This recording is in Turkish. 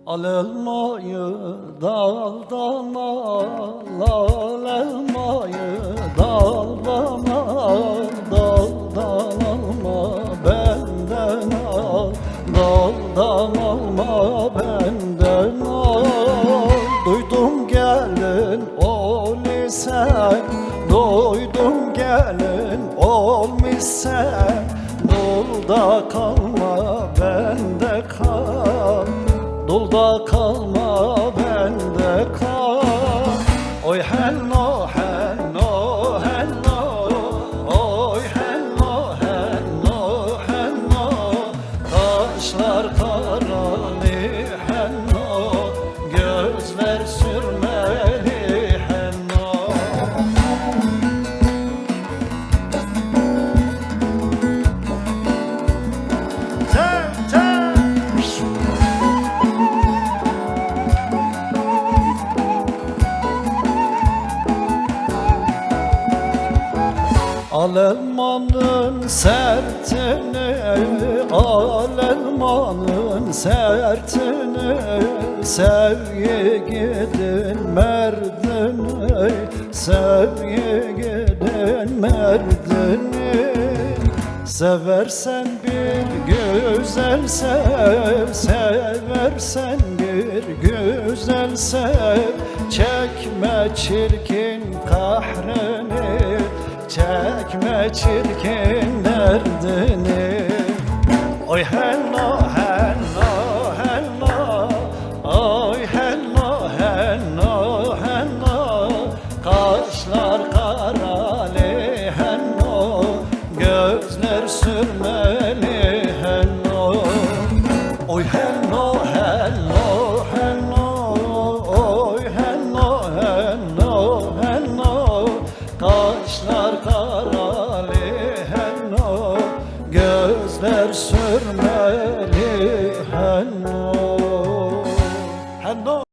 Al elmayı daldan al, al elmayı daldan al, daldan alma benden al, daldan alma benden al. Duydum gelin ol isen, duydum gelin ol isen, dulda kalma bende kal, dulda kalma bende kal. Oy henno henno henno, oy henno henno henno, kaşlar karali henno, gözler sürmeli henno. Al elmanın sertini, al elmanın sertini, sevgi gidin merdini, sevgi gidin merdini. Seversen bir güzel sev, seversen bir güzel sev, çekme çirkin kahrini, çekme çirkin derdini. Oy henno henno henno, oy henno henno henno, kaşlar karali henno, gözler sürmeli henno. Oy henno henno henno, oy henno henno henno, kaşlar karali henno, gözler sürmeli